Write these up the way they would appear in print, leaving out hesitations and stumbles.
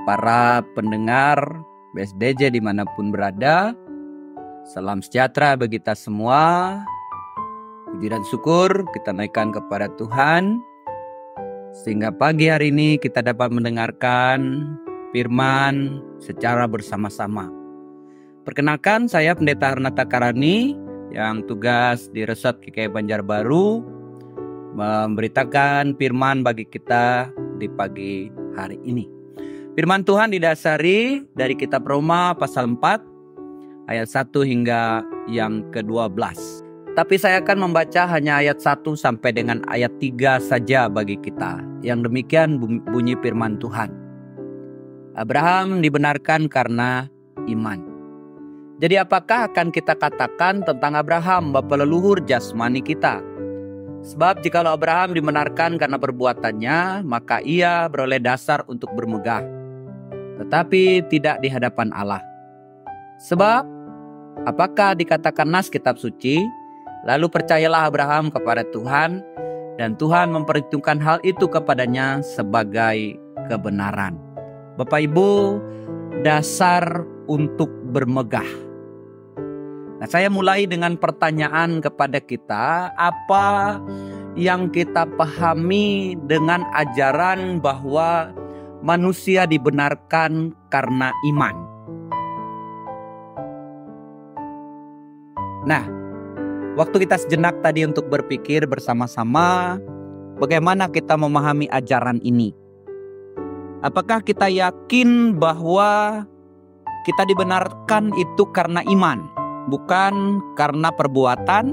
para pendengar BSDJ dimanapun berada. Salam sejahtera bagi kita semua. Puji dan syukur kita naikkan kepada Tuhan, sehingga pagi hari ini kita dapat mendengarkan firman secara bersama-sama. Perkenalkan, saya Pendeta Arnata Karani yang tugas di Resort GKI Banjarbaru, memberitakan firman bagi kita di pagi hari ini. Firman Tuhan didasari dari kitab Roma pasal 4 ayat 1 hingga yang ke-12. Tapi saya akan membaca hanya ayat 1 sampai dengan ayat 3 saja bagi kita. Yang demikian bunyi firman Tuhan. Abraham dibenarkan karena iman. Jadi apakah akan kita katakan tentang Abraham, bapa leluhur jasmani kita? Sebab jikalau Abraham dibenarkan karena perbuatannya, maka ia beroleh dasar untuk bermegah, tetapi tidak di hadapan Allah. Sebab apakah dikatakan nas kitab suci, lalu percayalah Abraham kepada Tuhan, dan Tuhan memperhitungkan hal itu kepadanya sebagai kebenaran. Bapak Ibu, dasar untuk bermegah. Nah, saya mulai dengan pertanyaan kepada kita, apa yang kita pahami dengan ajaran bahwa manusia dibenarkan karena iman? Nah, waktu kita sejenak tadi untuk berpikir bersama-sama, bagaimana kita memahami ajaran ini? Apakah kita yakin bahwa kita dibenarkan itu karena iman? Bukan karena perbuatan,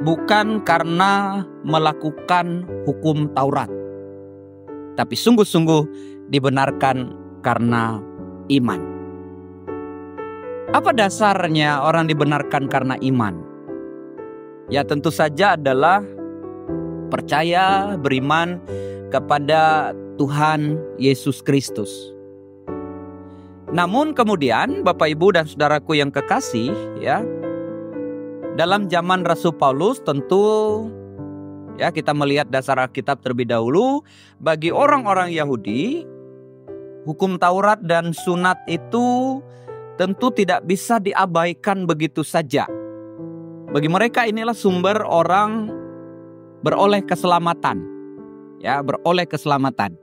bukan karena melakukan hukum Taurat, tapi sungguh-sungguh dibenarkan karena iman. Apa dasarnya orang dibenarkan karena iman? Ya, tentu saja adalah percaya, beriman kepada Tuhan Yesus Kristus. Namun kemudian Bapak Ibu dan saudaraku yang kekasih, ya, dalam zaman Rasul Paulus tentu ya kita melihat dasar Alkitab terlebih dahulu. Bagi orang-orang Yahudi, hukum Taurat dan sunat itu tentu tidak bisa diabaikan begitu saja. Bagi mereka inilah sumber orang beroleh keselamatan, ya, beroleh keselamatan.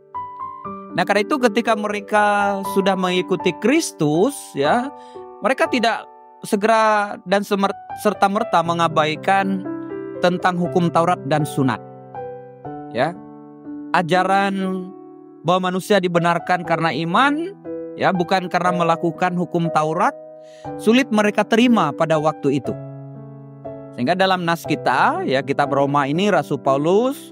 Nah, karena itu ketika mereka sudah mengikuti Kristus, ya, mereka tidak segera dan serta-merta mengabaikan tentang hukum Taurat dan sunat. Ya. Ajaran bahwa manusia dibenarkan karena iman, ya, bukan karena melakukan hukum Taurat, sulit mereka terima pada waktu itu. Sehingga dalam nas kita, ya, kitab Roma ini Rasul Paulus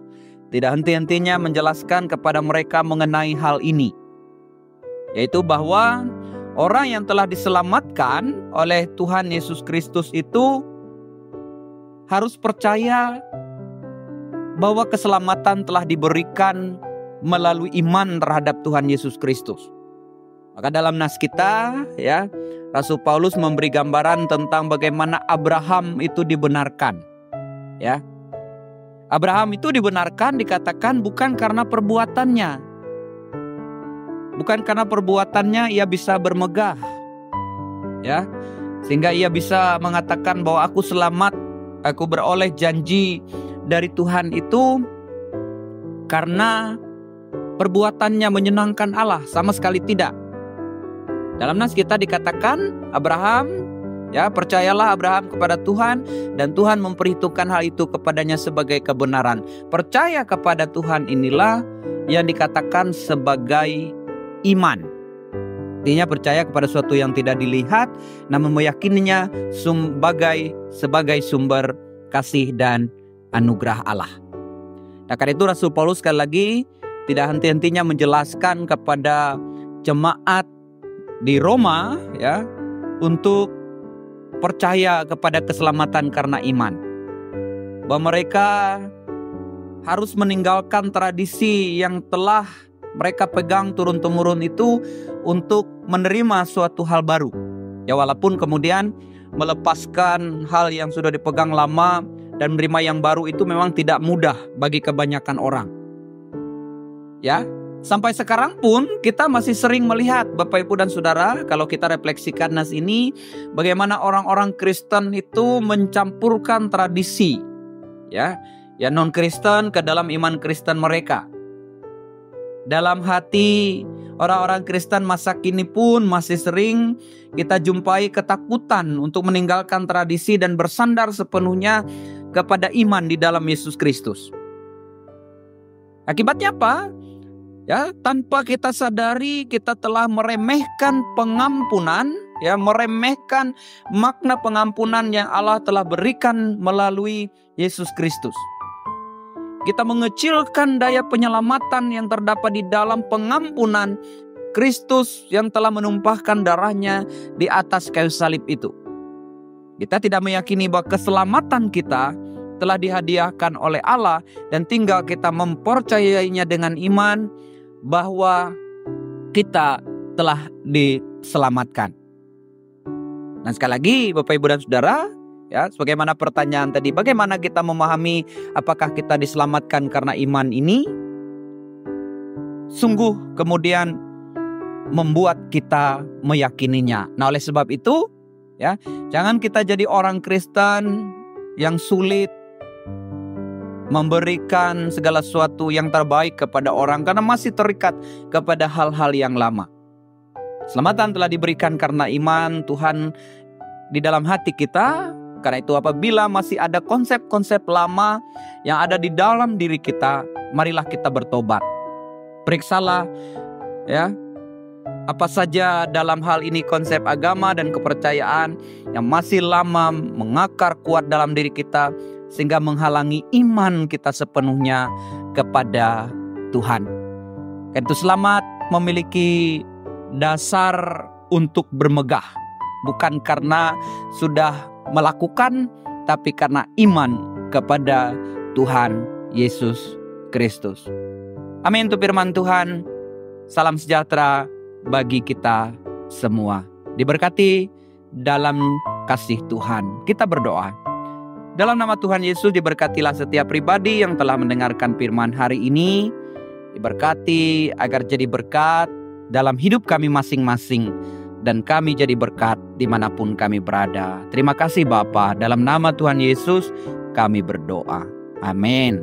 tidak henti-hentinya menjelaskan kepada mereka mengenai hal ini, yaitu bahwa orang yang telah diselamatkan oleh Tuhan Yesus Kristus itu harus percaya bahwa keselamatan telah diberikan melalui iman terhadap Tuhan Yesus Kristus. Maka dalam nas kita, ya, Rasul Paulus memberi gambaran tentang bagaimana Abraham itu dibenarkan, ya. Abraham itu dibenarkan dikatakan bukan karena perbuatannya. Bukan karena perbuatannya ia bisa bermegah. Ya. Sehingga ia bisa mengatakan bahwa aku selamat, aku beroleh janji dari Tuhan itu karena perbuatannya menyenangkan Allah, sama sekali tidak. Dalam nas kita dikatakan Abraham, ya, percayalah Abraham kepada Tuhan, dan Tuhan memperhitungkan hal itu kepadanya sebagai kebenaran. Percaya kepada Tuhan inilah yang dikatakan sebagai iman. Artinya percaya kepada sesuatu yang tidak dilihat, namun meyakininya sebagai sumber kasih dan anugerah Allah. Nah, karena itu Rasul Paulus sekali lagi tidak henti-hentinya menjelaskan kepada jemaat di Roma, ya, untuk percaya kepada keselamatan karena iman. Bahwa mereka harus meninggalkan tradisi yang telah mereka pegang turun-temurun itu untuk menerima suatu hal baru. Ya, walaupun kemudian melepaskan hal yang sudah dipegang lama dan menerima yang baru itu memang tidak mudah bagi kebanyakan orang. Ya, Sampai sekarang pun kita masih sering melihat, Bapak Ibu dan Saudara, kalau kita refleksikan nas ini, bagaimana orang-orang Kristen itu mencampurkan tradisi ya non-Kristen ke dalam iman Kristen mereka. Dalam hati orang-orang Kristen masa kini pun masih sering kita jumpai ketakutan untuk meninggalkan tradisi dan bersandar sepenuhnya kepada iman di dalam Yesus Kristus. Akibatnya apa? Ya, tanpa kita sadari kita telah meremehkan pengampunan, ya, meremehkan makna pengampunan yang Allah telah berikan melalui Yesus Kristus. Kita mengecilkan daya penyelamatan yang terdapat di dalam pengampunan Kristus yang telah menumpahkan darahnya di atas kayu salib itu. Kita tidak meyakini bahwa keselamatan kita telah dihadiahkan oleh Allah dan tinggal kita mempercayainya dengan iman bahwa kita telah diselamatkan. Nah, sekali lagi Bapak Ibu dan Saudara, ya, sebagaimana pertanyaan tadi, bagaimana kita memahami apakah kita diselamatkan karena iman ini? Sungguh kemudian membuat kita meyakininya. Nah, oleh sebab itu, ya, jangan kita jadi orang Kristen yang sulit memberikan segala sesuatu yang terbaik kepada orang karena masih terikat kepada hal-hal yang lama. Keselamatan telah diberikan karena iman Tuhan di dalam hati kita. Karena itu apabila masih ada konsep-konsep lama yang ada di dalam diri kita, marilah kita bertobat. Periksalah, ya, apa saja dalam hal ini konsep agama dan kepercayaan yang masih lama mengakar kuat dalam diri kita, sehingga menghalangi iman kita sepenuhnya kepada Tuhan. Karena itu selamat memiliki dasar untuk bermegah. Bukan karena sudah melakukan, tapi karena iman kepada Tuhan Yesus Kristus. Amin, itu firman Tuhan. Salam sejahtera bagi kita semua. Diberkati dalam kasih Tuhan. Kita berdoa. Dalam nama Tuhan Yesus, diberkatilah setiap pribadi yang telah mendengarkan firman hari ini. Diberkati agar jadi berkat dalam hidup kami masing-masing. Dan kami jadi berkat dimanapun kami berada. Terima kasih Bapa, dalam nama Tuhan Yesus kami berdoa. Amin.